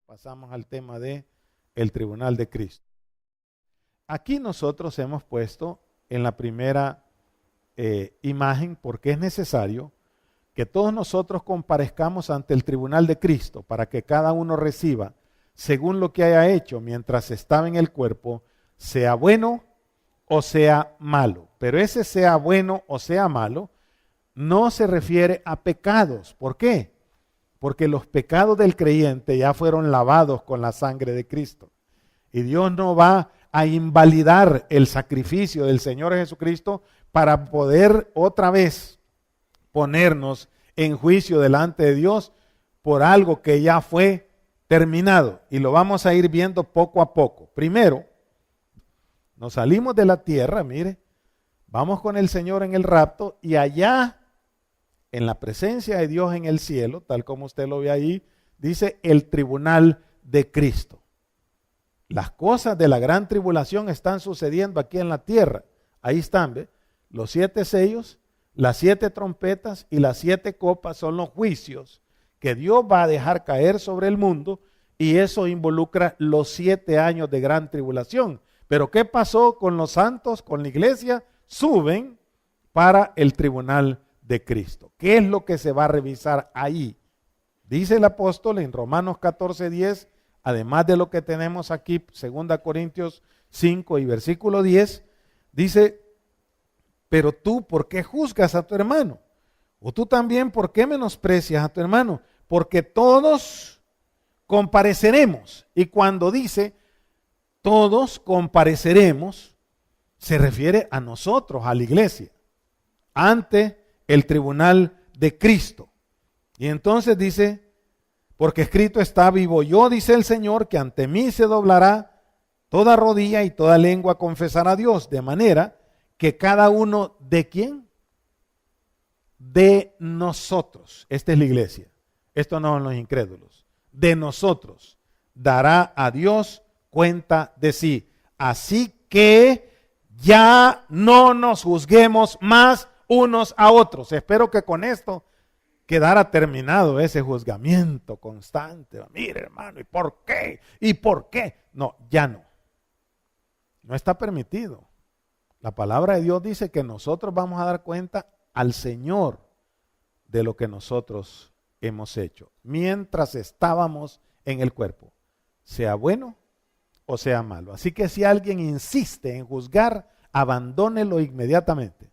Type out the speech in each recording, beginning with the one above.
Pasamos al tema de el tribunal de Cristo. Aquí nosotros hemos puesto en la primera imagen, porque es necesario que todos nosotros comparezcamos ante el tribunal de Cristo para que cada uno reciba según lo que haya hecho mientras estaba en el cuerpo, sea bueno o sea malo. Pero ese sea bueno o sea malo no se refiere a pecados. ¿Por qué? Porque los pecados del creyente ya fueron lavados con la sangre de Cristo. Y Dios no va a invalidar el sacrificio del Señor Jesucristo para poder otra vez ponernos en juicio delante de Dios por algo que ya fue terminado. Y lo vamos a ir viendo poco a poco. Primero, nos salimos de la tierra, mire, vamos con el Señor en el rapto y allá, en la presencia de Dios en el cielo, tal como usted lo ve ahí, dice el tribunal de Cristo. Las cosas de la gran tribulación están sucediendo aquí en la tierra. Ahí están, ¿ve? Los 7 sellos, las 7 trompetas y las 7 copas son los juicios que Dios va a dejar caer sobre el mundo, y eso involucra los 7 años de gran tribulación. Pero ¿qué pasó con los santos, con la iglesia? Suben para el tribunal de Cristo. ¿Qué es lo que se va a revisar ahí? Dice el apóstol en Romanos 14:10, además de lo que tenemos aquí, 2 Corintios 5 y versículo 10, dice, pero tú, ¿por qué juzgas a tu hermano? O tú también, ¿por qué menosprecias a tu hermano? Porque todos compareceremos. Y cuando dice todos compareceremos, se refiere a nosotros, a la iglesia, ante el tribunal de Cristo. Y entonces dice, porque escrito está, vivo yo, dice el Señor, que ante mí se doblará toda rodilla y toda lengua confesará a Dios, de manera que cada uno, ¿de quién? De nosotros. Esta es la iglesia. Esto no son los incrédulos. De nosotros dará a Dios cuenta de sí. Así que ya no nos juzguemos más unos a otros. Espero que con esto quedara terminado ese juzgamiento constante. Mire, hermano, ¿y por qué? ¿Y por qué? No, ya no. No está permitido. La palabra de Dios dice que nosotros vamos a dar cuenta al Señor de lo que nosotros hemos hecho mientras estábamos en el cuerpo, sea bueno o sea malo. Así que si alguien insiste en juzgar, abandónelo inmediatamente,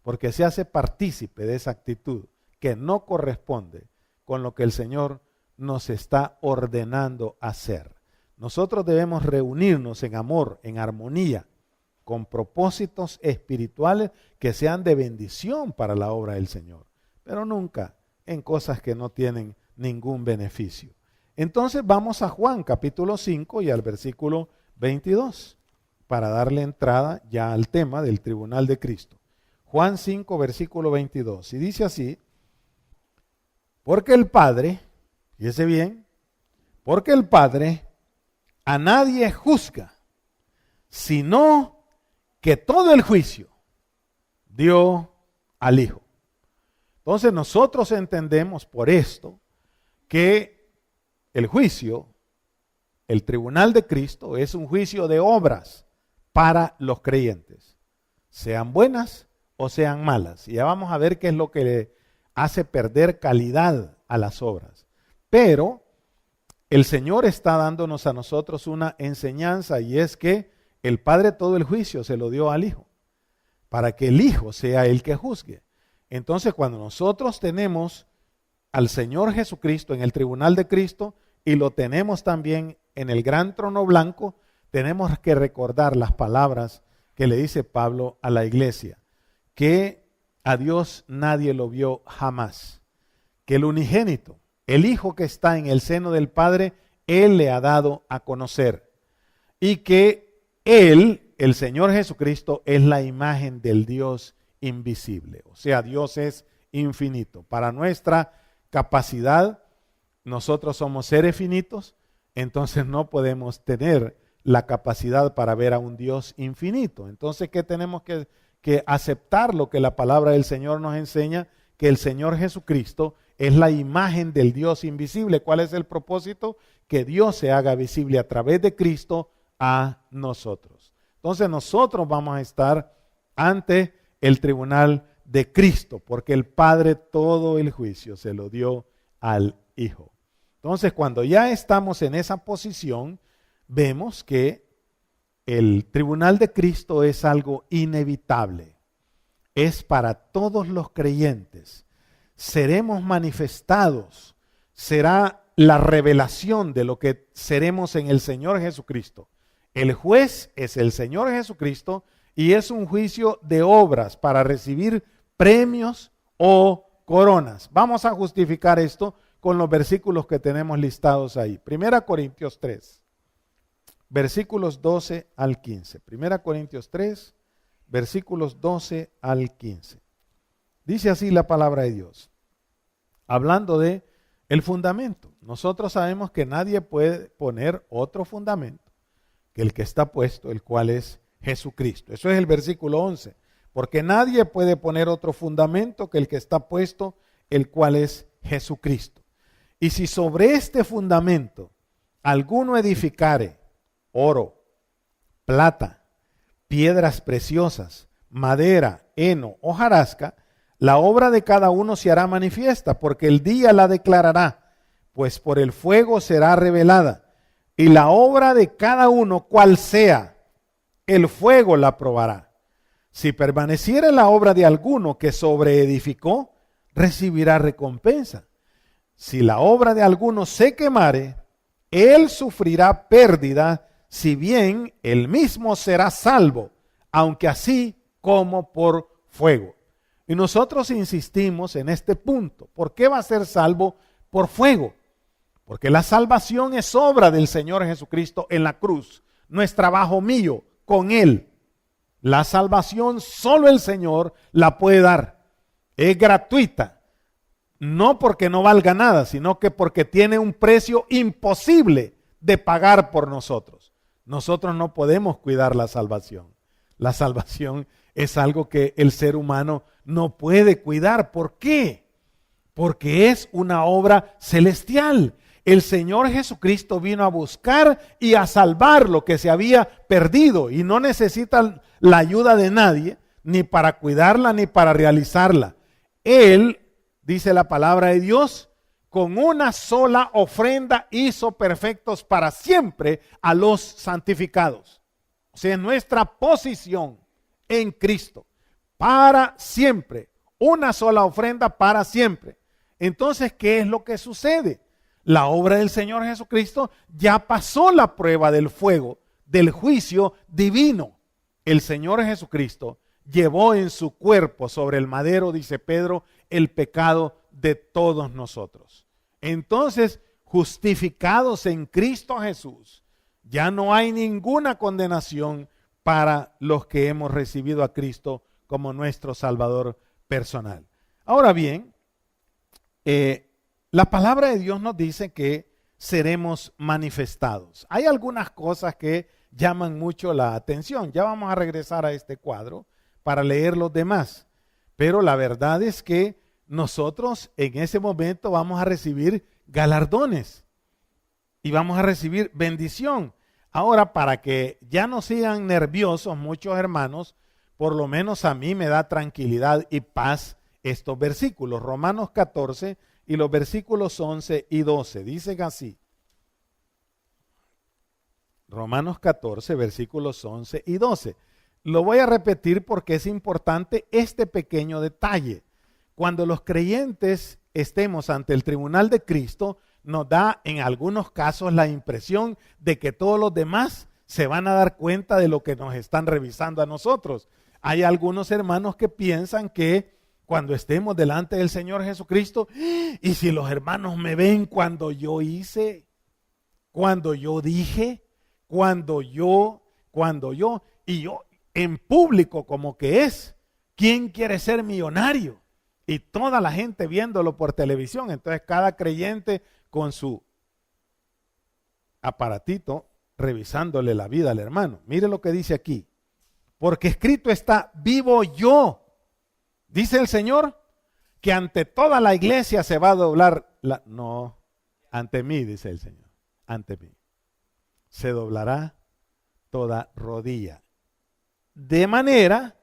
porque se hace partícipe de esa actitud que no corresponde con lo que el Señor nos está ordenando hacer. Nosotros debemos reunirnos en amor, en armonía, con propósitos espirituales que sean de bendición para la obra del Señor, pero nunca en cosas que no tienen ningún beneficio. Entonces vamos a Juan capítulo 5 y al versículo 22 para darle entrada ya al tema del tribunal de Cristo. Juan 5 versículo 22 y dice así, porque el Padre, fíjese bien, porque el Padre a nadie juzga, sino que todo el juicio dio al Hijo. Entonces nosotros entendemos por esto que el juicio, el tribunal de Cristo, es un juicio de obras para los creyentes, sean buenas o sean malas. Y ya vamos a ver qué es lo que le hace perder calidad a las obras. Pero el Señor está dándonos a nosotros una enseñanza, y es que el Padre todo el juicio se lo dio al Hijo, para que el Hijo sea el que juzgue. Entonces, cuando nosotros tenemos al Señor Jesucristo en el tribunal de Cristo y lo tenemos también en el gran trono blanco, tenemos que recordar las palabras que le dice Pablo a la iglesia, que a Dios nadie lo vio jamás, que el unigénito, el Hijo que está en el seno del Padre, Él le ha dado a conocer, y que Él, el Señor Jesucristo, es la imagen del Dios invisible. O sea, Dios es infinito. Para nuestra capacidad, nosotros somos seres finitos, entonces no podemos tener la capacidad para ver a un Dios infinito. Entonces, ¿qué tenemos que aceptar? Lo que la palabra del Señor nos enseña, que el Señor Jesucristo es la imagen del Dios invisible. ¿Cuál es el propósito? que Dios se haga visible a través de Cristo a nosotros. Entonces nosotros vamos a estar ante el tribunal de Cristo, porque el Padre todo el juicio se lo dio al Hijo. Entonces, cuando ya estamos en esa posición, vemos que el tribunal de Cristo es algo inevitable. Es para todos los creyentes. Seremos manifestados. Será la revelación de lo que seremos en el Señor Jesucristo. El juez es el Señor Jesucristo y es un juicio de obras para recibir premios o coronas. Vamos a justificar esto con los versículos que tenemos listados ahí. 1 Corintios 3, versículos 12 al 15. 1 Corintios 3, versículos 12 al 15. Dice así la palabra de Dios, hablando de el fundamento. Nosotros sabemos que nadie puede poner otro fundamento que el que está puesto, el cual es Jesucristo. Eso es el versículo 11. Porque nadie puede poner otro fundamento que el que está puesto, el cual es Jesucristo. Y si sobre este fundamento alguno edificare oro, plata, piedras preciosas, madera, heno, hojarasca, la obra de cada uno se hará manifiesta, porque el día la declarará, pues por el fuego será revelada. Y la obra de cada uno, cual sea, el fuego la probará. Si permaneciere la obra de alguno que sobreedificó, recibirá recompensa. Si la obra de alguno se quemare, él sufrirá pérdida, si bien él mismo será salvo, aunque así como por fuego. Y nosotros insistimos en este punto. ¿Por qué va a ser salvo por fuego? Porque la salvación es obra del Señor Jesucristo en la cruz. No es trabajo mío con Él. La salvación solo el Señor la puede dar. Es gratuita. No porque no valga nada, sino que porque tiene un precio imposible de pagar por nosotros. Nosotros no podemos cuidar la salvación. La salvación es algo que el ser humano no puede cuidar. ¿Por qué? Porque es una obra celestial. El Señor Jesucristo vino a buscar y a salvar lo que se había perdido y no necesita la ayuda de nadie, ni para cuidarla ni para realizarla. Él, dice la palabra de Dios, con una sola ofrenda hizo perfectos para siempre a los santificados. O sea, nuestra posición en Cristo, para siempre, una sola ofrenda para siempre. Entonces, ¿qué es lo que sucede? La obra del Señor Jesucristo ya pasó la prueba del fuego, del juicio divino. El Señor Jesucristo llevó en su cuerpo sobre el madero, dice Pedro, el pecado de todos nosotros. Entonces, justificados en Cristo Jesús, ya no hay ninguna condenación para los que hemos recibido a Cristo como nuestro Salvador personal. Ahora bien, la palabra de Dios nos dice que seremos manifestados. Hay algunas cosas que llaman mucho la atención. Ya vamos a regresar a este cuadro para leer los demás. Pero la verdad es que nosotros en ese momento vamos a recibir galardones y vamos a recibir bendición. Ahora, para que ya no sigan nerviosos muchos hermanos, por lo menos a mí me da tranquilidad y paz estos versículos. Romanos 14 y los versículos 11 y 12. Dicen así. Romanos 14, versículos 11 y 12. Lo voy a repetir porque es importante este pequeño detalle. Cuando los creyentes estemos ante el tribunal de Cristo, nos da en algunos casos la impresión de que todos los demás se van a dar cuenta de lo que nos están revisando a nosotros. Hay algunos hermanos que piensan que cuando estemos delante del Señor Jesucristo, y si los hermanos me ven cuando yo hice, cuando yo dije, cuando yo, y yo en público como que es, ¿quién quiere ser millonario? Y toda la gente viéndolo por televisión. Entonces cada creyente con su aparatito revisándole la vida al hermano. Mire lo que dice aquí. Porque escrito está, vivo yo. Dice el Señor que ante toda la iglesia se va a doblar no, ante mí, dice el Señor. ante mí. Se doblará toda rodilla. De manera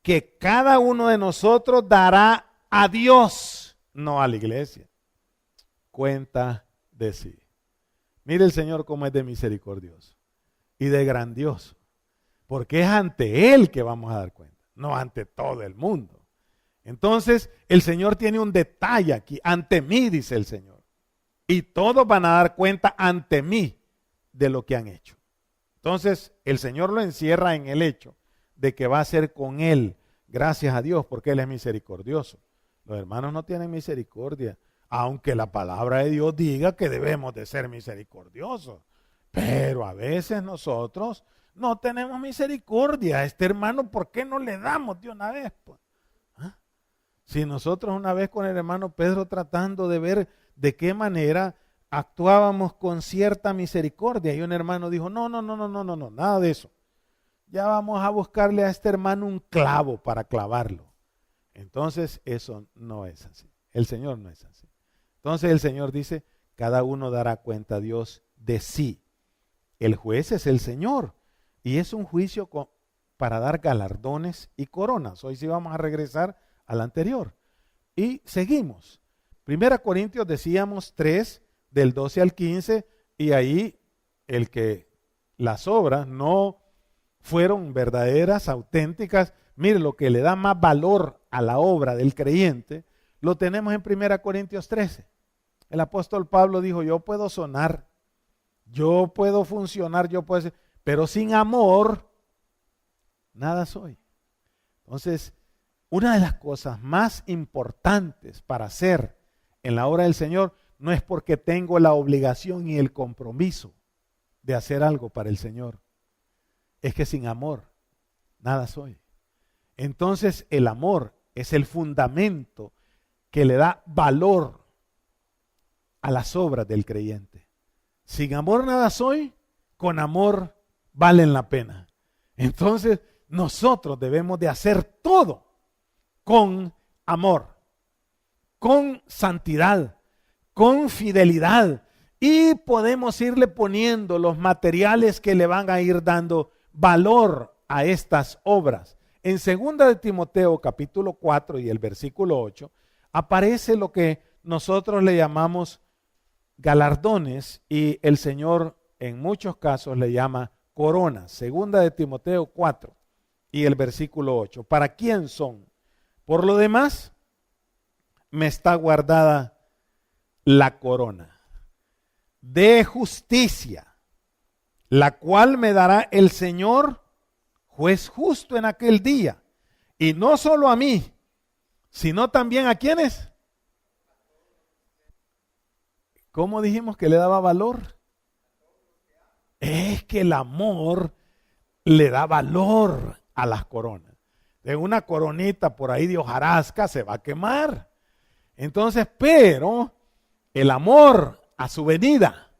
que cada uno de nosotros dará a Dios, no a la iglesia, cuenta de sí. Mire el Señor cómo es de misericordioso y de grandioso, porque es ante Él que vamos a dar cuenta, no ante todo el mundo. Entonces, el Señor tiene un detalle aquí, ante mí, dice el Señor, y todos van a dar cuenta ante mí de lo que han hecho. Entonces, el Señor lo encierra en el hecho de que va a ser con Él, gracias a Dios, porque Él es misericordioso. Los hermanos no tienen misericordia, aunque la palabra de Dios diga que debemos de ser misericordiosos. Pero a veces nosotros no tenemos misericordia. A este hermano, ¿por qué no le damos de una vez? Pues? ¿Ah? Si nosotros una vez con el hermano Pedro tratando de ver de qué manera actuábamos con cierta misericordia, y un hermano dijo, no, nada de eso. Ya vamos a buscarle a este hermano un clavo para clavarlo. Entonces eso no es así. El Señor no es así. Entonces el Señor dice, cada uno dará cuenta a Dios de sí. El juez es el Señor y es un juicio para dar galardones y coronas. Hoy sí vamos a regresar al anterior. Y seguimos. 1 Corintios decíamos 3, del 12 al 15, y ahí el que las obras no fueron verdaderas, auténticas. Mire, lo que le da más valor a la obra del creyente, lo tenemos en 1 Corintios 13. El apóstol Pablo dijo, yo puedo sonar, yo puedo funcionar, yo puedo ser, pero sin amor, nada soy. Entonces, una de las cosas más importantes para hacer en la obra del Señor, no es porque tengo la obligación y el compromiso de hacer algo para el Señor. Es que sin amor, nada soy. Entonces, el amor es el fundamento que le da valor a las obras del creyente. Sin amor nada soy, con amor valen la pena. Entonces, nosotros debemos de hacer todo con amor, con santidad, con fidelidad, y podemos irle poniendo los materiales que le van a ir dando valor a estas obras. En 2 de Timoteo capítulo 4 y el versículo 8 aparece lo que nosotros le llamamos galardones, y el Señor en muchos casos le llama coronas. 2 de Timoteo 4 y el versículo 8. ¿Para quién son? Por lo demás, me está guardada la corona de justicia, la cual me dará el Señor, juez justo en aquel día. Y no solo a mí, sino también a quienes. ¿Cómo dijimos que le daba valor? Es que el amor le da valor a las coronas. De una coronita por ahí de hojarasca se va a quemar. Entonces, pero el amor a su venida,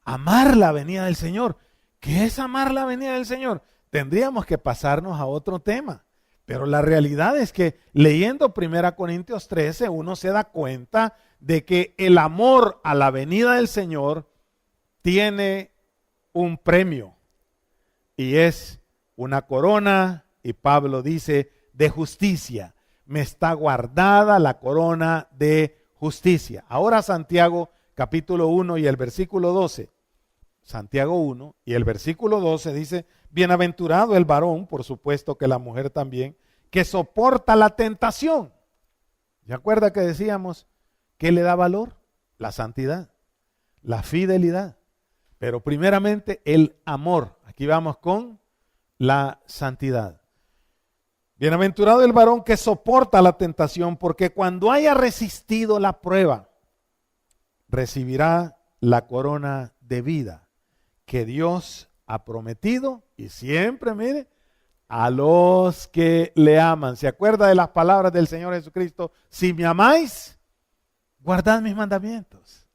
amar la venida del Señor. ¿Qué es amar la venida del Señor? Tendríamos que pasarnos a otro tema. Pero la realidad es que leyendo 1 Corintios 13, uno se da cuenta de que el amor a la venida del Señor tiene un premio, y es una corona, y Pablo dice, de justicia. Me está guardada la corona de justicia. Ahora Santiago capítulo 1 y el versículo 12. Santiago 1 y el versículo 12 dice, bienaventurado el varón, por supuesto que la mujer también, que soporta la tentación. ¿Se acuerda que decíamos qué le da valor? La santidad, la fidelidad, pero primeramente el amor. Aquí vamos con la santidad. Bienaventurado el varón que soporta la tentación, porque cuando haya resistido la prueba, recibirá la corona de vida que Dios ha prometido, y siempre, mire, a los que le aman. ¿Se acuerda de las palabras del Señor Jesucristo? Si me amáis, guardad mis mandamientos.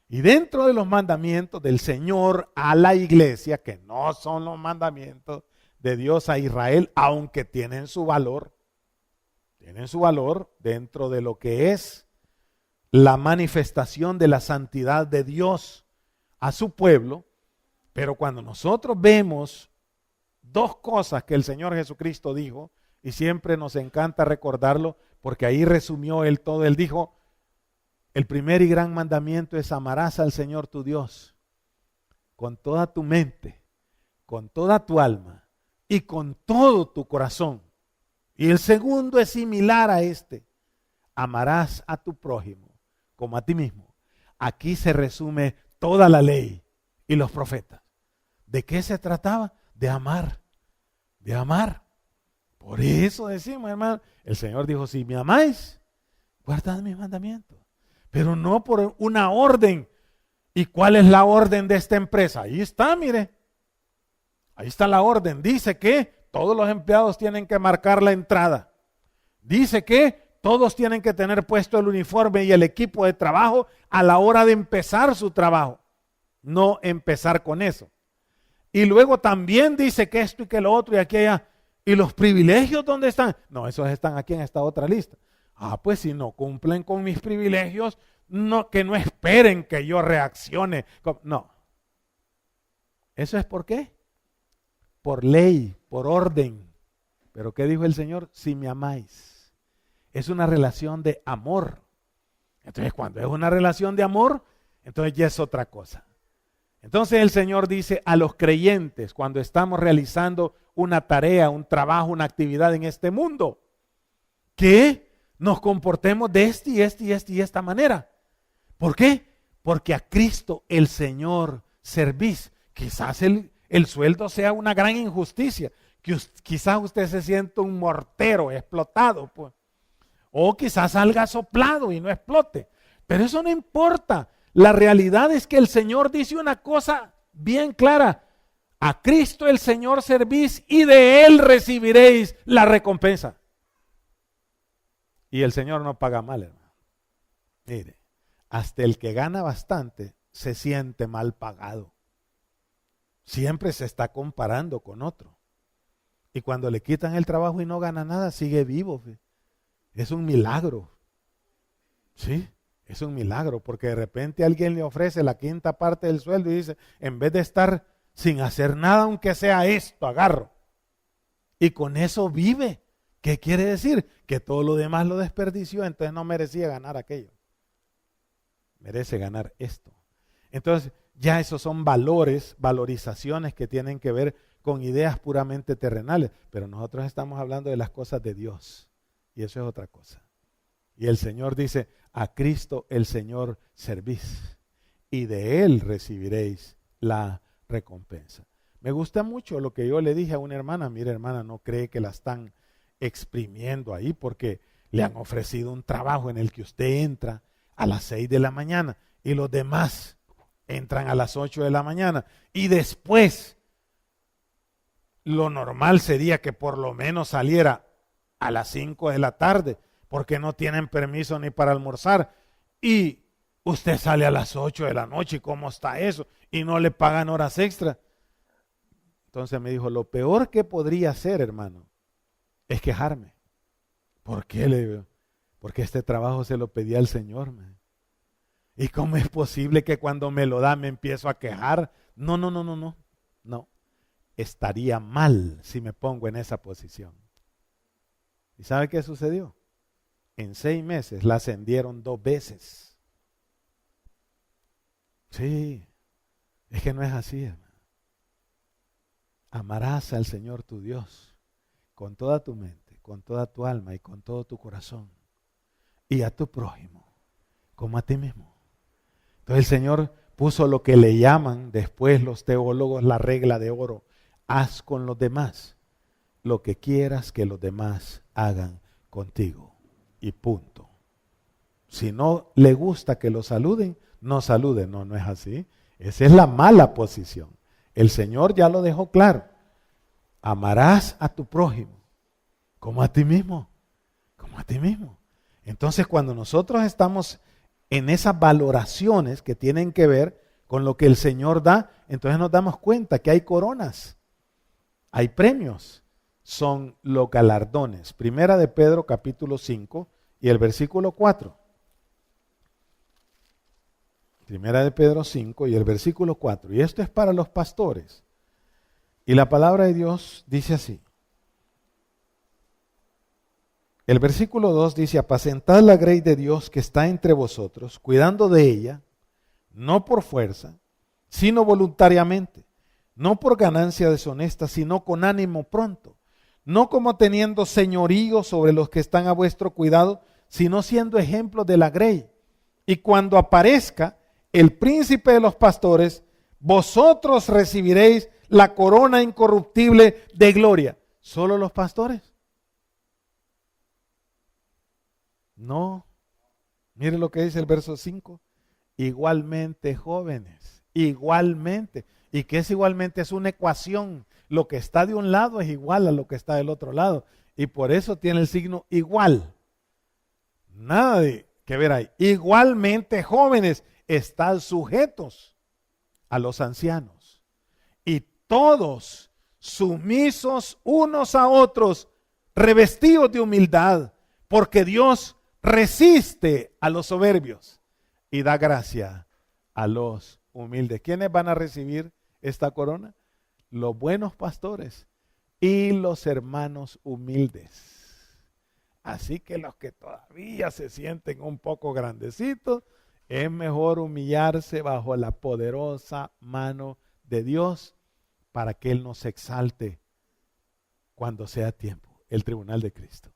Y dentro de los mandamientos del Señor a la iglesia, que no son los mandamientos de Dios a Israel, aunque tienen su valor dentro de lo que es la manifestación de la santidad de Dios a su pueblo, pero cuando nosotros vemos dos cosas que el Señor Jesucristo dijo, y siempre nos encanta recordarlo, porque ahí resumió él todo. Él dijo, el primer y gran mandamiento es: amarás al Señor tu Dios con toda tu mente, con toda tu alma y con todo tu corazón. Y el segundo es similar a este: amarás a tu prójimo como a ti mismo. Aquí se resume toda la ley y los profetas. ¿De qué se trataba? De amar, de amar. Por eso decimos, hermano, el Señor dijo: si me amáis, guardad mis mandamientos. Pero no por una orden. ¿Y cuál es la orden de esta empresa? Ahí está, mire. Ahí está la orden. Dice que todos los empleados tienen que marcar la entrada. Dice que todos tienen que tener puesto el uniforme y el equipo de trabajo a la hora de empezar su trabajo. No empezar con eso. Y luego también dice que esto y que lo otro y aquella. ¿Y los privilegios dónde están? No, esos están aquí en esta otra lista. Pues si no cumplen con mis privilegios, no, que no esperen que yo reaccione. No. ¿Eso es por qué? Por ley, por orden. Pero ¿qué dijo el Señor? Si me amáis. Es una relación de amor. Entonces, cuando es una relación de amor, entonces ya es otra cosa. Entonces el Señor dice a los creyentes, cuando estamos realizando una tarea, un trabajo, una actividad en este mundo, que nos comportemos de esta manera. ¿Por qué? Porque a Cristo el Señor servís. Quizás el sueldo sea una gran injusticia. Quizás usted se sienta un mortero explotado, pues. O quizás salga soplado y no explote. Pero eso no importa. La realidad es que el Señor dice una cosa bien clara: a Cristo el Señor servís y de Él recibiréis la recompensa. Y el Señor no paga mal, hermano. Mire, hasta el que gana bastante se siente mal pagado. Siempre se está comparando con otro. Y cuando le quitan el trabajo y no gana nada, sigue vivo. Es un milagro. ¿Sí? Es un milagro, porque de repente alguien le ofrece la quinta parte del sueldo y dice: en vez de estar sin hacer nada, aunque sea esto, agarro. Y con eso vive. ¿Qué quiere decir? Que todo lo demás lo desperdició, entonces no merecía ganar aquello. Merece ganar esto. Entonces, ya esos son valores, valorizaciones que tienen que ver con ideas puramente terrenales. Pero nosotros estamos hablando de las cosas de Dios. Y eso es otra cosa. Y el Señor dice: a Cristo el Señor servís y de Él recibiréis la recompensa. Me gusta mucho lo que yo le dije a una hermana: mire, hermana, no cree que la están exprimiendo ahí porque le han ofrecido un trabajo en el que usted entra a las 6 de la mañana y los demás entran a las 8 de la mañana y después lo normal sería que por lo menos saliera a las 5 de la tarde porque no tienen permiso ni para almorzar y usted sale a las 8 de la noche. ¿Y cómo está eso? Y no le pagan horas extra. Entonces me dijo: lo peor que podría hacer, hermano, es quejarme. ¿Por qué? Le digo: porque este trabajo se lo pedí al Señor. ¿Y cómo es posible que cuando me lo da me empiezo a quejar? No. Estaría mal si me pongo en esa posición. ¿Y sabe qué sucedió? En 6 meses la ascendieron 2 veces. Sí, es que no es así, hermano. Amarás al Señor tu Dios con toda tu mente, con toda tu alma y con todo tu corazón, y a tu prójimo como a ti mismo. Entonces el Señor puso lo que le llaman después los teólogos la regla de oro: haz con los demás lo que quieras que los demás hagan contigo, y punto. Si no le gusta que lo saluden, no saluden. No es así. Esa es la mala posición. El Señor ya lo dejó claro: amarás a tu prójimo como a ti mismo, como a ti mismo. Entonces, cuando nosotros estamos en esas valoraciones que tienen que ver con lo que el Señor da, entonces nos damos cuenta que hay coronas, hay premios, son los galardones. Primera de Pedro capítulo 5 y el versículo 4. Primera de Pedro 5 y el versículo 4. Y esto es para los pastores. Y la palabra de Dios dice así. El versículo 2 dice, apacentad la grey de Dios que está entre vosotros, cuidando de ella, no por fuerza, sino voluntariamente, no por ganancia deshonesta, sino con ánimo pronto, no como teniendo señorío sobre los que están a vuestro cuidado, sino siendo ejemplo de la grey. Y cuando aparezca el príncipe de los pastores, vosotros recibiréis la corona incorruptible de gloria. ¿Solo los pastores? No. Mire lo que dice el verso 5. Igualmente jóvenes, igualmente. ¿Y qué es igualmente? Es una ecuación. Lo que está de un lado es igual a lo que está del otro lado. Y por eso tiene el signo igual. Nada de que ver ahí. Igualmente jóvenes, están sujetos a los ancianos. Y todos sumisos unos a otros, revestidos de humildad, porque Dios resiste a los soberbios y da gracia a los humildes. ¿Quiénes van a recibir esta corona? Los buenos pastores y los hermanos humildes. Así que los que todavía se sienten un poco grandecitos, es mejor humillarse bajo la poderosa mano de Dios para que Él nos exalte cuando sea tiempo, el tribunal de Cristo.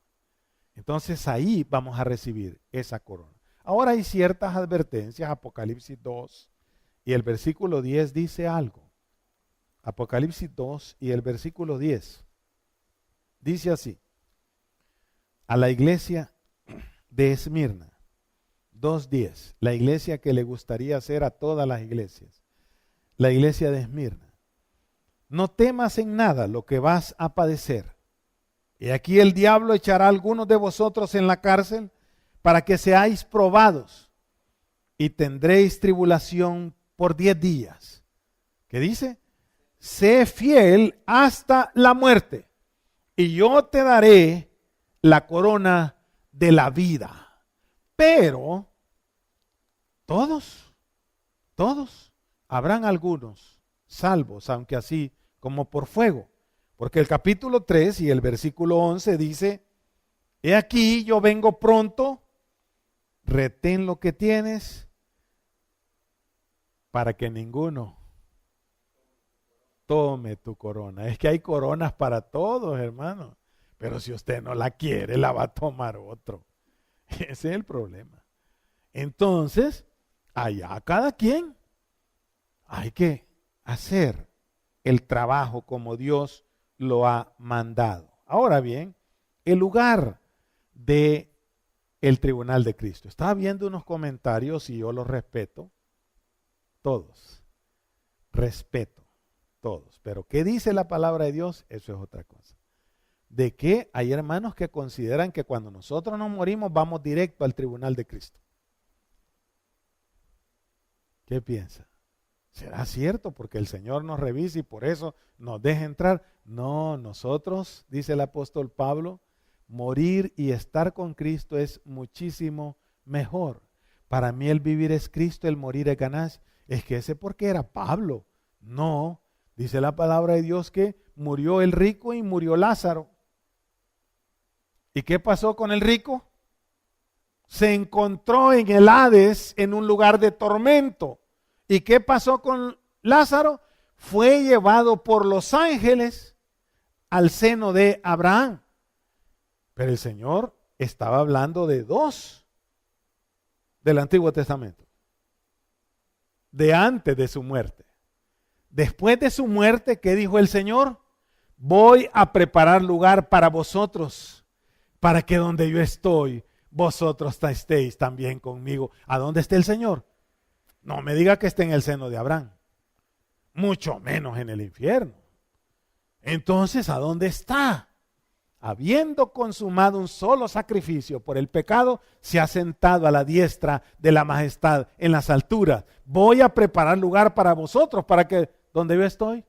Entonces ahí vamos a recibir esa corona. Ahora hay ciertas advertencias. Apocalipsis 2 y el versículo 10 dice algo. Apocalipsis 2 y el versículo 10 dice así. A la iglesia de Esmirna, 2:10, la iglesia que le gustaría hacer a todas las iglesias, la iglesia de Esmirna. No temas en nada lo que vas a padecer. Y aquí el diablo echará a algunos de vosotros en la cárcel para que seáis probados y tendréis tribulación por 10 días. ¿Qué dice? Sé fiel hasta la muerte y yo te daré la corona de la vida. Pero todos, habrán algunos salvos, aunque así como por fuego. Porque el capítulo 3 y el versículo 11 dice, he aquí yo vengo pronto, retén lo que tienes para que ninguno tome tu corona. Es que hay coronas para todos, hermano. Pero si usted no la quiere, la va a tomar otro. Ese es el problema. Entonces, allá cada quien hay que hacer el trabajo como Dios lo ha mandado. Ahora bien, el lugar de el tribunal de Cristo. Estaba viendo unos comentarios y yo los respeto. Todos. Respeto. Todos. Pero ¿qué dice la palabra de Dios? Eso es otra cosa. De que hay hermanos que consideran que cuando nosotros nos morimos vamos directo al tribunal de Cristo. ¿Qué piensa? ¿Será cierto? Porque el Señor nos revisa y por eso nos deja entrar. No, nosotros, dice el apóstol Pablo, morir y estar con Cristo es muchísimo mejor. Para mí el vivir es Cristo, el morir es ganancia. Es que ese porque era Pablo. No, dice la palabra de Dios que murió el rico y murió Lázaro. ¿Y qué pasó con el rico? Se encontró en el Hades en un lugar de tormento. ¿Y qué pasó con Lázaro? Fue llevado por los ángeles al seno de Abraham. Pero el Señor estaba hablando de dos del Antiguo Testamento. De antes de su muerte. Después de su muerte, ¿qué dijo el Señor? Voy a preparar lugar para vosotros, para que donde yo estoy, vosotros estéis también conmigo. ¿A dónde está el Señor? No me diga que esté en el seno de Abraham, mucho menos en el infierno. Entonces, ¿a dónde está? Habiendo consumado un solo sacrificio por el pecado, se ha sentado a la diestra de la majestad en las alturas. Voy a preparar lugar para vosotros, para que donde yo estoy,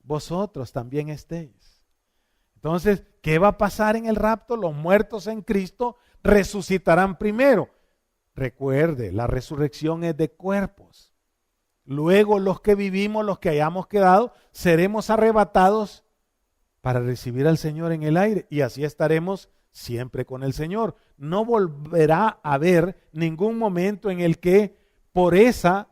vosotros también estéis. Entonces, ¿qué va a pasar en el rapto? Los muertos en Cristo resucitarán primero. Recuerde, la resurrección es de cuerpos. Luego los que vivimos, los que hayamos quedado, seremos arrebatados para recibir al Señor en el aire y así estaremos siempre con el Señor. No volverá a haber ningún momento en el que por esa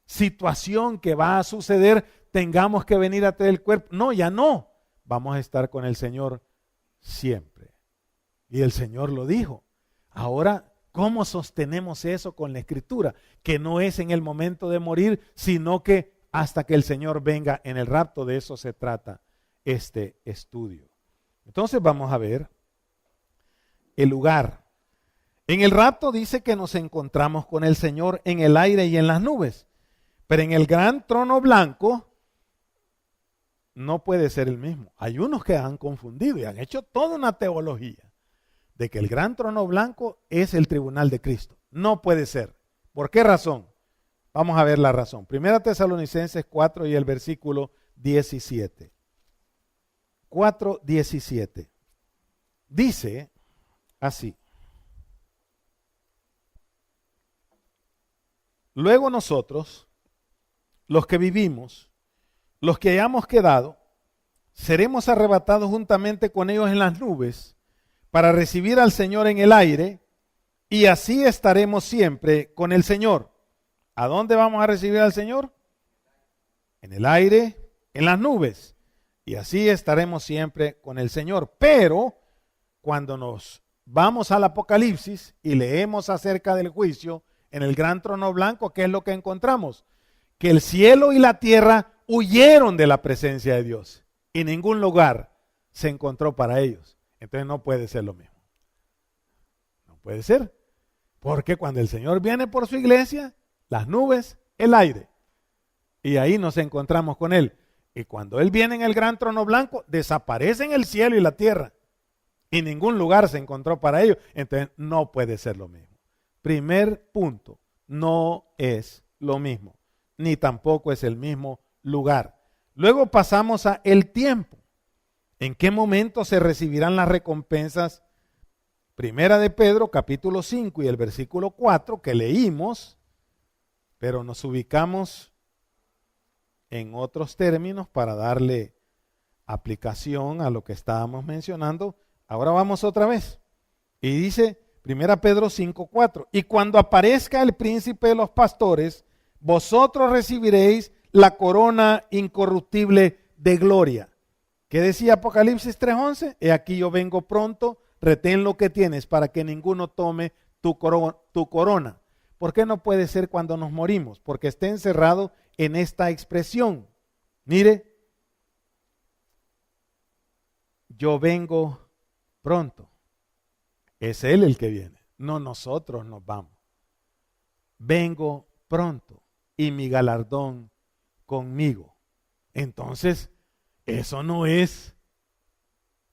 situación que va a suceder tengamos que venir a traer el cuerpo. No, ya no. Vamos a estar con el Señor siempre. Y el Señor lo dijo. Ahora, ¿cómo sostenemos eso con la Escritura? Que no es en el momento de morir, sino que hasta que el Señor venga en el rapto. De eso se trata este estudio. Entonces vamos a ver el lugar. En el rapto dice que nos encontramos con el Señor en el aire y en las nubes. Pero en el gran trono blanco no puede ser el mismo. Hay unos que han confundido y han hecho toda una teología de que el gran trono blanco es el tribunal de Cristo. No puede ser. ¿Por qué razón? Vamos a ver la razón. Primera Tesalonicenses 4 y el versículo 17. 4:17. Dice así. Luego nosotros, los que vivimos, los que hayamos quedado, seremos arrebatados juntamente con ellos en las nubes para recibir al Señor en el aire y así estaremos siempre con el Señor. ¿A dónde vamos a recibir al Señor? En el aire, en las nubes. Y así estaremos siempre con el Señor. Pero cuando nos vamos al Apocalipsis y leemos acerca del juicio en el gran trono blanco, ¿qué es lo que encontramos? Que el cielo y la tierra huyeron de la presencia de Dios y ningún lugar se encontró para ellos. Entonces no puede ser lo mismo. No puede ser. Porque cuando el Señor viene por su iglesia, las nubes, el aire. Y ahí nos encontramos con Él. Y cuando Él viene en el gran trono blanco, desaparecen el cielo y la tierra. Y ningún lugar se encontró para ellos. Entonces no puede ser lo mismo. Primer punto, no es lo mismo. Ni tampoco es el mismo lugar. Luego pasamos a el tiempo. ¿En qué momento se recibirán las recompensas? Primera de Pedro, capítulo 5 y el versículo 4 que leímos, pero nos ubicamos en otros términos para darle aplicación a lo que estábamos mencionando. Ahora vamos otra vez. Y dice, Primera Pedro 5:4, y cuando aparezca el príncipe de los pastores, vosotros recibiréis la corona incorruptible de gloria. ¿Qué decía Apocalipsis 3:11? He aquí yo vengo pronto, retén lo que tienes para que ninguno tome tu corona. ¿Por qué no puede ser cuando nos morimos? Porque está encerrado en esta expresión. Mire, yo vengo pronto. Es Él el que viene, no nosotros nos vamos. Vengo pronto y mi galardón conmigo. Entonces, eso no es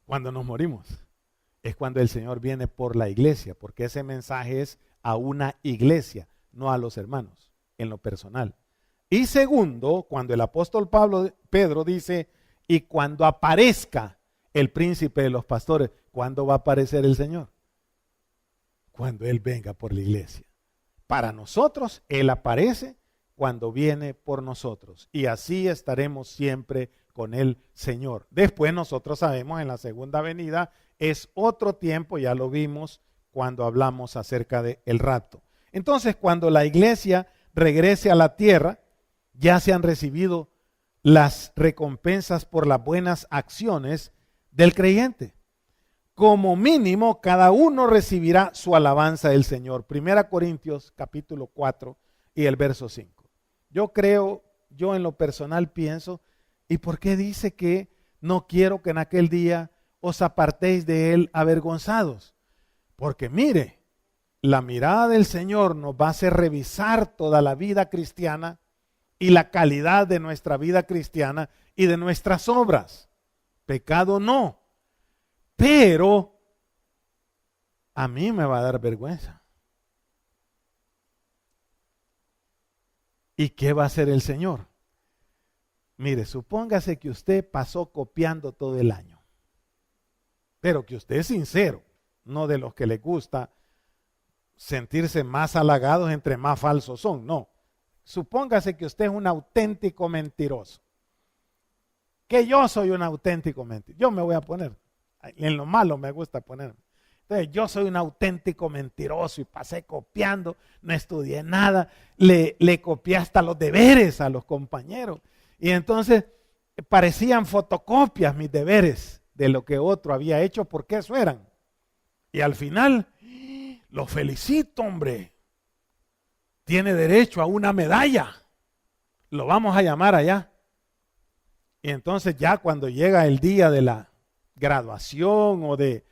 cuando nos morimos. Es cuando el Señor viene por la iglesia, porque ese mensaje es a una iglesia, no a los hermanos, en lo personal. Y segundo, cuando el apóstol Pedro dice, y cuando aparezca el príncipe de los pastores, ¿cuándo va a aparecer el Señor? Cuando Él venga por la iglesia. Para nosotros, Él aparece cuando viene por nosotros. Y así estaremos siempre con el Señor. Después nosotros sabemos en la segunda venida es otro tiempo, ya lo vimos cuando hablamos acerca del rapto. Entonces, cuando la iglesia regrese a la tierra, ya se han recibido las recompensas por las buenas acciones del creyente. Como mínimo, cada uno recibirá su alabanza del Señor. Primera Corintios capítulo 4 y el verso 5. Yo en lo personal pienso, ¿y por qué dice que no quiero que en aquel día os apartéis de Él avergonzados? Porque mire, la mirada del Señor nos va a hacer revisar toda la vida cristiana y la calidad de nuestra vida cristiana y de nuestras obras. Pecado no. Pero a mí me va a dar vergüenza. ¿Y qué va a hacer el Señor? Mire, supóngase que usted pasó copiando todo el año, pero que usted es sincero, no de los que le gusta sentirse más halagados entre más falsos son, no. Supóngase que usted es un auténtico mentiroso. Que yo soy un auténtico mentiroso. Yo me voy a poner, en lo malo me gusta ponerme. Entonces yo soy un auténtico mentiroso y pasé copiando, no estudié nada, le copié hasta los deberes a los compañeros. Y entonces parecían fotocopias mis deberes de lo que otro había hecho, porque eso eran. Y al final, lo felicito, hombre. Tiene derecho a una medalla. Lo vamos a llamar allá. Y entonces ya cuando llega el día de la graduación o de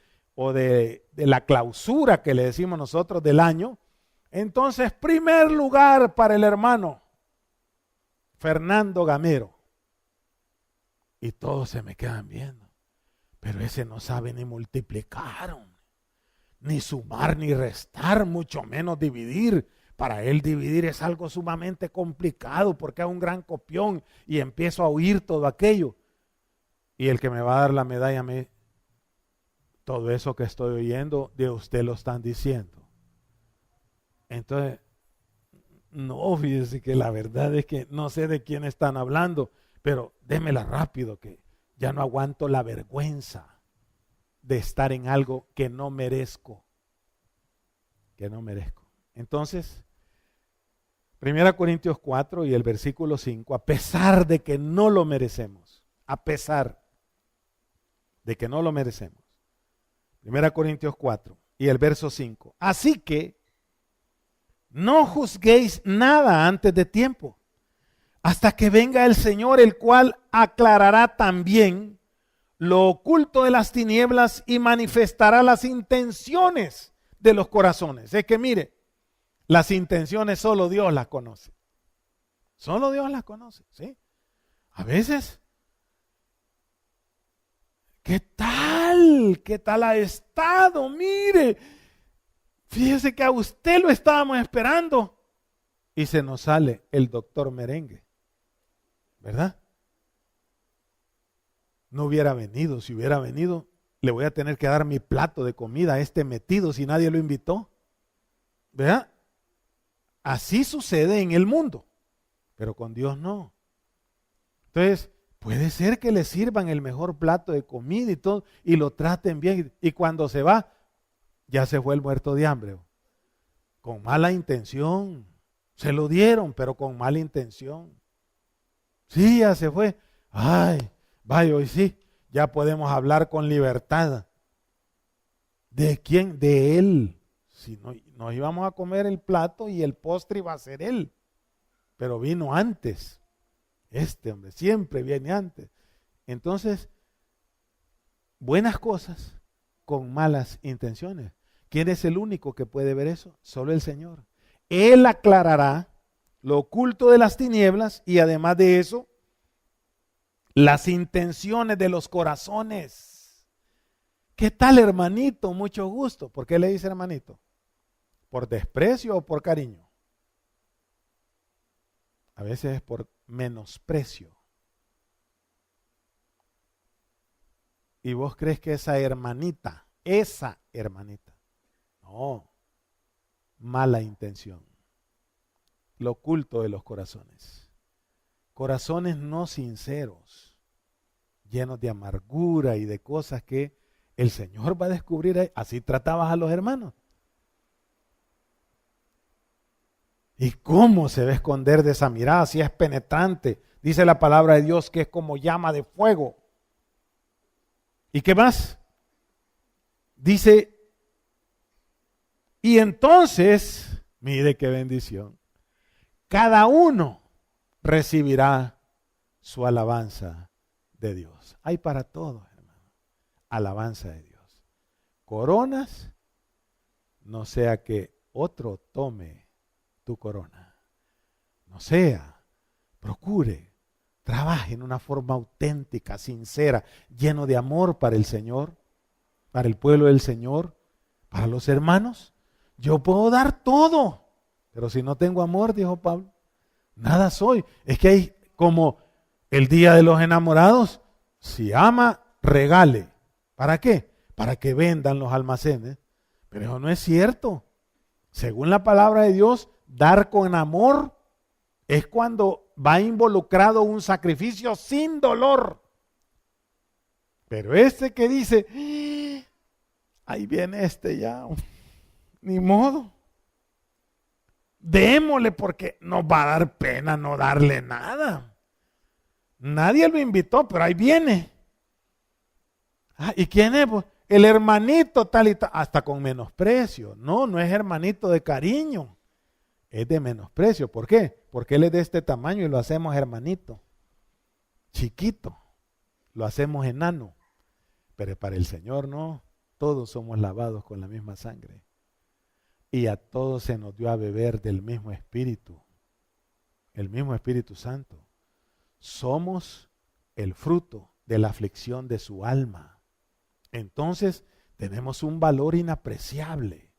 la clausura que le decimos nosotros del año, entonces primer lugar para el hermano Fernando Gamero. Y todos se me quedan viendo. Pero ese no sabe ni multiplicar, ni sumar, ni restar, mucho menos dividir. Para él dividir es algo sumamente complicado porque es un gran copión y empiezo a oír todo aquello. Y el que me va a dar la medalla me... Todo eso que estoy oyendo de usted lo están diciendo. Entonces, no, fíjese que la verdad es que no sé de quién están hablando, pero démela rápido que ya no aguanto la vergüenza de estar en algo que no merezco. Que no merezco. Entonces, 1 Corintios 4 y el versículo 5, a pesar de que no lo merecemos, a pesar de que no lo merecemos. 1 Corintios 4 y el verso 5. Así que no juzguéis nada antes de tiempo, hasta que venga el Señor, el cual aclarará también lo oculto de las tinieblas y manifestará las intenciones de los corazones. Es que mire, las intenciones solo Dios las conoce. Solo Dios las conoce, ¿sí? A veces, ¿qué tal? ¿Qué tal ha estado? Mire, fíjese que a usted lo estábamos esperando y se nos sale el doctor Merengue, ¿verdad? No hubiera venido. Si hubiera venido, le voy a tener que dar mi plato de comida a este metido si nadie lo invitó, ¿verdad? Así sucede en el mundo, pero con Dios no. Entonces, puede ser que le sirvan el mejor plato de comida y todo, y lo traten bien, y cuando se va, ya se fue el muerto de hambre. Con mala intención. Se lo dieron, pero con mala intención. Sí, ya se fue. Ay, vaya, hoy sí, ya podemos hablar con libertad. ¿De quién? De Él. Si no, nos íbamos a comer el plato y el postre iba a ser Él. Pero vino antes. Este hombre siempre viene antes. Entonces, buenas cosas con malas intenciones. ¿Quién es el único que puede ver eso? Solo el Señor. Él aclarará lo oculto de las tinieblas y además de eso, las intenciones de los corazones. ¿Qué tal, hermanito? Mucho gusto. ¿Por qué le dice hermanito? ¿Por desprecio o por cariño? A veces es por menosprecio. ¿Y vos crees que esa hermanita, no, mala intención, lo oculto de los corazones, corazones no sinceros, llenos de amargura y de cosas que el Señor va a descubrir ahí. Así tratabas a los hermanos. ¿Y cómo se va a esconder de esa mirada si es penetrante? Dice la palabra de Dios que es como llama de fuego. ¿Y qué más? Dice, y entonces, mire qué bendición, cada uno recibirá su alabanza de Dios. Hay para todos, hermano, alabanza de Dios. Coronas, no sea que otro tome tu corona. No sea, procure, trabaje en una forma auténtica, sincera, lleno de amor para el Señor, para el pueblo del Señor, para los hermanos. Yo puedo dar todo, pero si no tengo amor, dijo Pablo, nada soy. Es que hay como el día de los enamorados, si ama, regale. ¿Para qué? Para que vendan los almacenes. Pero eso no es cierto. Según la palabra de Dios, dar con amor es cuando va involucrado un sacrificio sin dolor. Pero este que dice, ahí viene este ya, ni modo. Démosle porque nos va a dar pena no darle nada. Nadie lo invitó, pero ahí viene. ¿Y quién es? Pues, el hermanito tal y tal, hasta con menosprecio. No, no es hermanito de cariño, es de menosprecio. ¿Por qué? Porque él es de este tamaño y lo hacemos hermanito, chiquito, lo hacemos enano. Pero para el Señor no, todos somos lavados con la misma sangre. Y a todos se nos dio a beber del mismo Espíritu, el mismo Espíritu Santo. Somos el fruto de la aflicción de su alma. Entonces tenemos un valor inapreciable.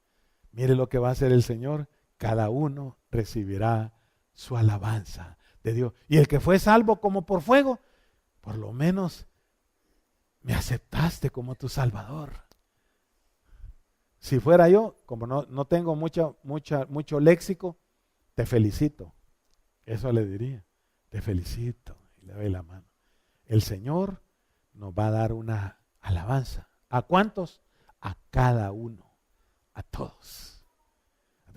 Mire lo que va a hacer el Señor. Cada uno recibirá su alabanza de Dios. Y el que fue salvo como por fuego, por lo menos me aceptaste como tu Salvador. Si fuera yo, como no tengo mucho léxico, te felicito. Eso le diría. Te felicito. Y le doy la mano. El Señor nos va a dar una alabanza. ¿A cuántos? A cada uno. A todos.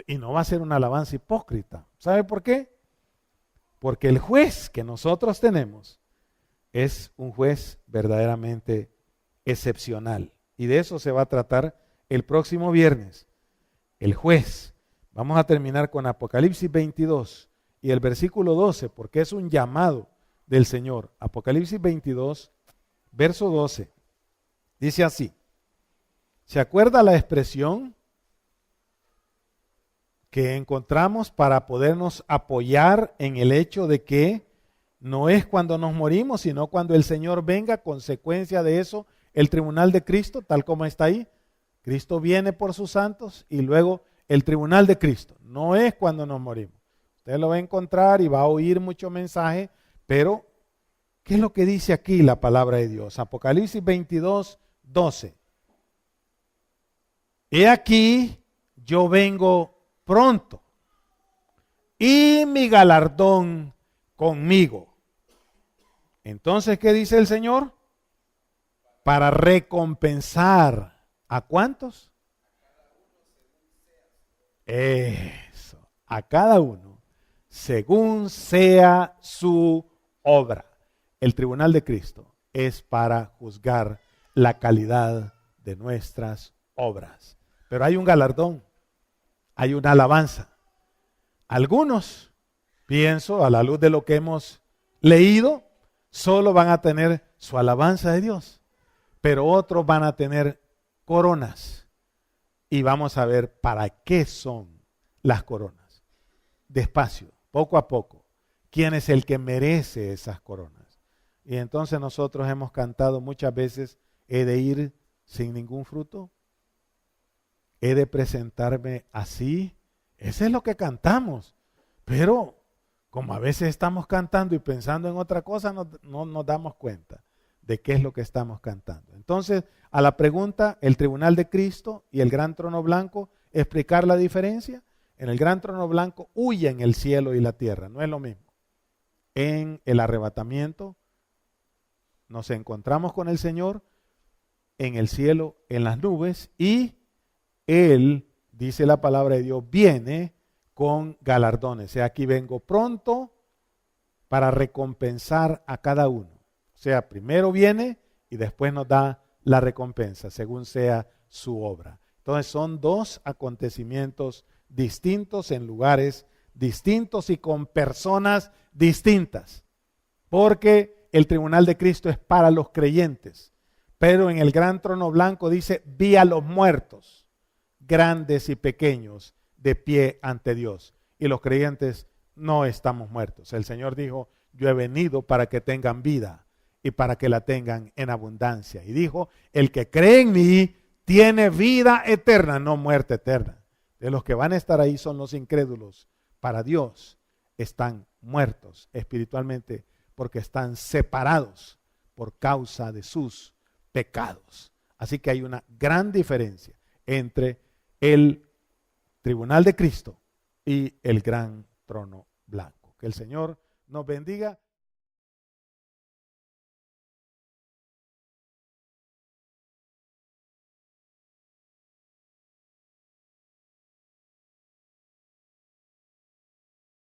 Y no va a ser una alabanza hipócrita. ¿Sabe por qué? Porque el juez que nosotros tenemos es un juez verdaderamente excepcional. Y de eso se va a tratar el próximo viernes. El juez. Vamos a terminar con Apocalipsis 22 y el versículo 12, porque es un llamado del Señor. Apocalipsis 22, verso 12. Dice así. ¿Se acuerda la expresión que encontramos para podernos apoyar en el hecho de que no es cuando nos morimos, sino cuando el Señor venga, consecuencia de eso, el tribunal de Cristo, tal como está ahí? Cristo viene por sus santos y luego el tribunal de Cristo. No es cuando nos morimos. Usted lo va a encontrar y va a oír mucho mensaje, pero ¿qué es lo que dice aquí la palabra de Dios? Apocalipsis 22, 12. He aquí, yo vengo pronto y mi galardón conmigo. Entonces, ¿qué dice el Señor? Para recompensar. ¿A cuántos? Eso, a cada uno, según sea su obra. El tribunal de Cristo es para juzgar la calidad de nuestras obras. Pero hay un galardón, hay una alabanza. Algunos, pienso, a la luz de lo que hemos leído, solo van a tener su alabanza de Dios, pero otros van a tener coronas. Y vamos a ver para qué son las coronas. Despacio, poco a poco. ¿Quién es el que merece esas coronas? Y entonces nosotros hemos cantado muchas veces, he de ir sin ningún fruto. He de presentarme así. Ese es lo que cantamos. Pero como a veces estamos cantando y pensando en otra cosa, no nos damos cuenta de qué es lo que estamos cantando. Entonces, a la pregunta, el tribunal de Cristo y el gran trono blanco, explicar la diferencia. En el gran trono blanco huyen el cielo y la tierra, no es lo mismo. En el arrebatamiento nos encontramos con el Señor en el cielo, en las nubes, y Él, dice la palabra de Dios, viene con galardones. O sea, aquí vengo pronto para recompensar a cada uno. O sea, primero viene y después nos da la recompensa, según sea su obra. Entonces son dos acontecimientos distintos en lugares distintos y con personas distintas. Porque el tribunal de Cristo es para los creyentes. Pero en el gran trono blanco dice, vi a los muertos, grandes y pequeños, de pie ante Dios. Y los creyentes no estamos muertos. El Señor dijo, yo he venido para que tengan vida y para que la tengan en abundancia. Y dijo, el que cree en mí tiene vida eterna, no muerte eterna. De los que van a estar ahí son los incrédulos. Para Dios están muertos espiritualmente porque están separados por causa de sus pecados. Así que hay una gran diferencia entre el tribunal de Cristo y el gran trono blanco. Que el Señor nos bendiga.